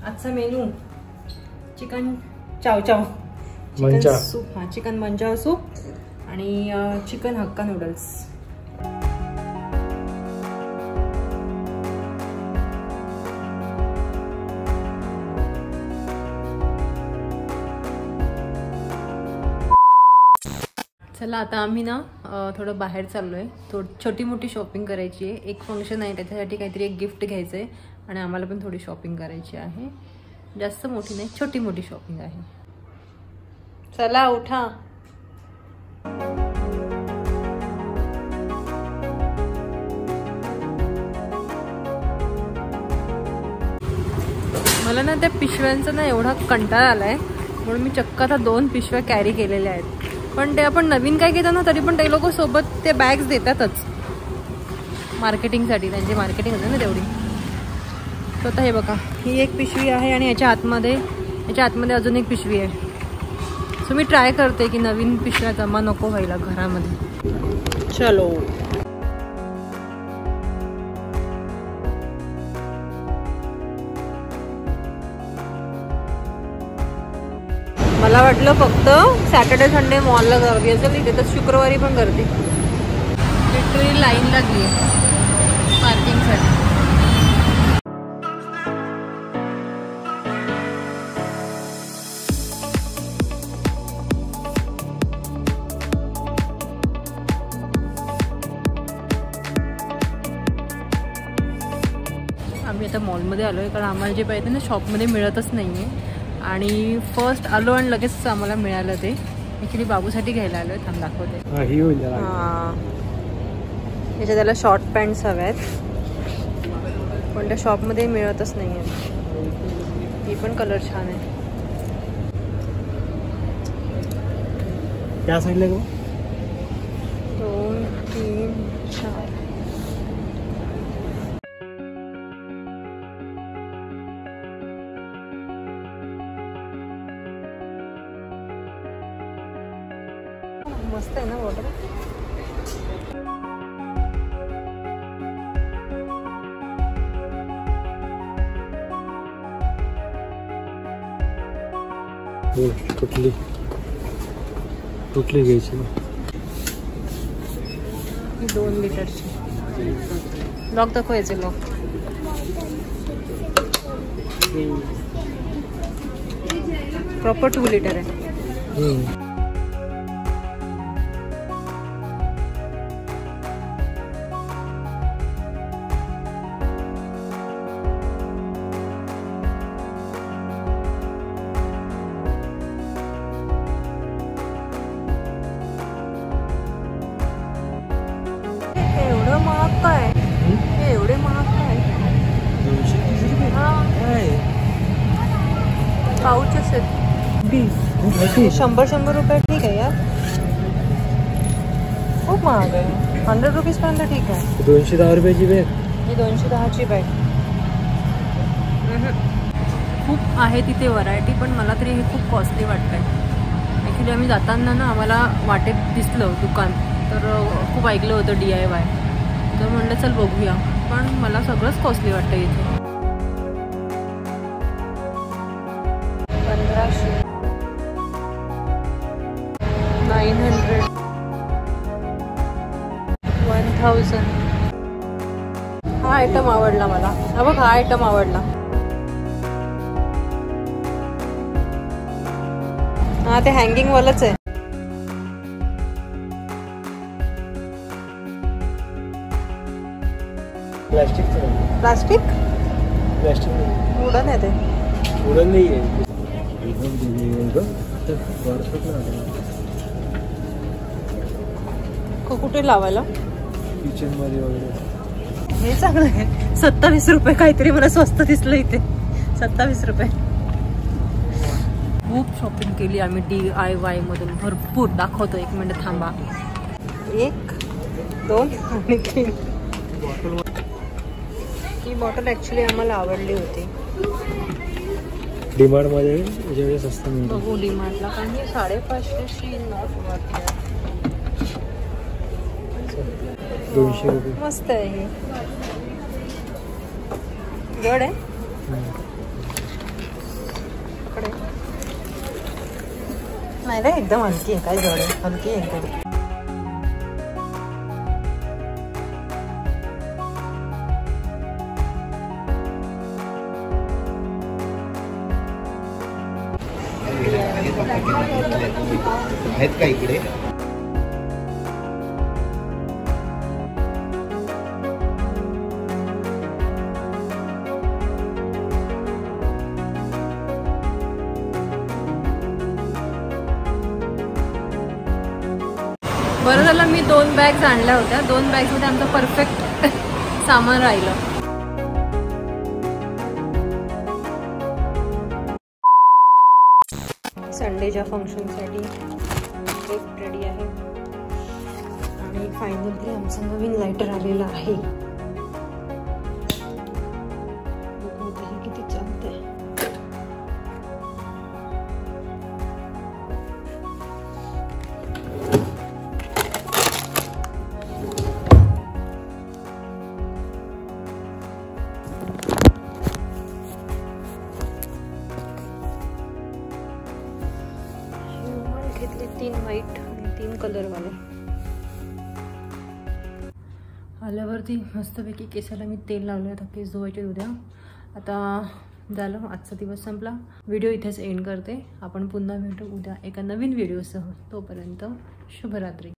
आजचा मेनू चिकन चाव चाव, चिकन सूप, हा चिकन मंचाव सूप आणि चिकन हक्का नूडल्स. चला आता आम्ही ना थोडं बाहेर चाललोय. छोटी मोठी शॉपिंग करायची आहे. एक फंक्शन आहे त्याच्यासाठी काहीतरी एक गिफ्ट घ्यायचंय आणि आम्हाला पण थोडी शॉपिंग करायची आहे. जास्त मोठी नाही, छोटी मोठी शॉपिंग आहे. चला उठा. मला ना त्या पिशव्यांचा ना एवढा कंटाळा आलाय म्हणून मी चक्क आता 2 पिशव्या कॅरी केलेल्या आहेत. पण ते आपण नवीन काय घेतो ना तरी पण ते लोक सोबत ते बॅग्स देतातच मार्केटिंगसाठी. त्यांची मार्केटिंग होते ना तेवढी. तर आता हे बघा, ही एक पिशवी आहे आणि याच्या आतमध्ये अजून एक पिशवी आहे. सो मी ट्राय करते की नवीन पिशव्या जमा नको व्हायला घरामध्ये. चलो. मला वाटलं फक्त सॅटर्डे संडे मॉलला गर्दी असेल, इथे तर शुक्रवारी पण गर्दी. लिटरली लाईन लागली पार्किंगसाठी. आम्ही आता मॉलमध्ये आलो आहे कारण आम्हाला जे पाहिजे ना शॉपमध्ये मिळतच नाही आहे. आणि फर्स्ट आलो आणि लगेच आम्हाला मिळालं ते. ॲक्च्युली बाबूसाठी घ्यायला आलो आहे. थांब दाखवते. हां, याच्या त्याला शॉर्ट पॅन्ट्स हव्या आहेत पण त्या शॉपमध्ये मिळतच नाही आहे. ही पण कलर छान आहे. क्या साईडला गो? 2 3 4. मस्त आहे ना वॉटर. कुठली घ्यायची? 2 लिटरची. लॉक दाखवायचे. लॉक प्रॉपर 2 लिटर आहे. एवढे महाग काय? 230 रुपये. पाऊचच आहेत 100 रुपये. ठीक आहे यार, खूप महाग आहे. 100 रुपीज पर्यंत ठीक आहे. 210 रुपयाची बॅग. ही 210ची बॅग. खूप आहे तिथे व्हरायटी पण मला तरी हे खूप कॉस्टली वाटतंय. ॲक्च्युली आम्ही जाताना ना आम्हाला वाटेत दिसलं दुकान, तर खूप ऐकलं होतं DIY, तर म्हणलं चल बघूया. पण मला सगळंच कॉस्टली वाटतं इथे. 1500 900 1000. हा आयटम आवडला मला. हा बघ, हा आयटम आवडला. हा ते हँगिंग वालच आहे. प्लास्टिक वुडन आहे. ते वुडन नाही आहे. कुठे लावायला? किचन मध्ये वगैरे. हे चांगलं आहे. 27 रुपये काहीतरी मला स्वस्त दिसलं इथे. 27 रुपये. खूप शॉपिंग केली आम्ही DIY मधून भरपूर. दाखवतो, 1 मिनिट थांबा. 1 2 आणि 3. ही बॉटल ऍक्च्युली आम्हाला आवडली होती. डीमार्ट मध्ये याच्याकडे स्वस्त मिळते. बघू डीमार्टला काही 550ची नॉट वाटते. 200 रुपये. मस्त आहे ही. जड आहे. नाही रे, एकदम हलकी आहे. काय जड आहे, हलकी आहे एकदम. आहेत का इकडे? बरं झालं मी 2 बॅग्स आणल्या होत्या. 2 बॅग्समध्ये आमचं परफेक्ट सामान राहिलं. संडेच्या फंक्शनसाठी गिफ्ट रेडी आहे. आणि फायनली आमचं नवीन लायटर आलेलं आहे. किती चालतंय. घेतले 3 व्हाईट आणि 3 कलरवाले. आल्यावरती मस्तपैकी केसाला मी तेल लावलं. आता केस धुवायचे उद्या. आता झालं, आजचा दिवस संपला. व्हिडिओ इथेच एंड करते. आपण पुन्हा भेटू उद्या एका नवीन व्हिडिओसह. तोपर्यंत शुभरात्री.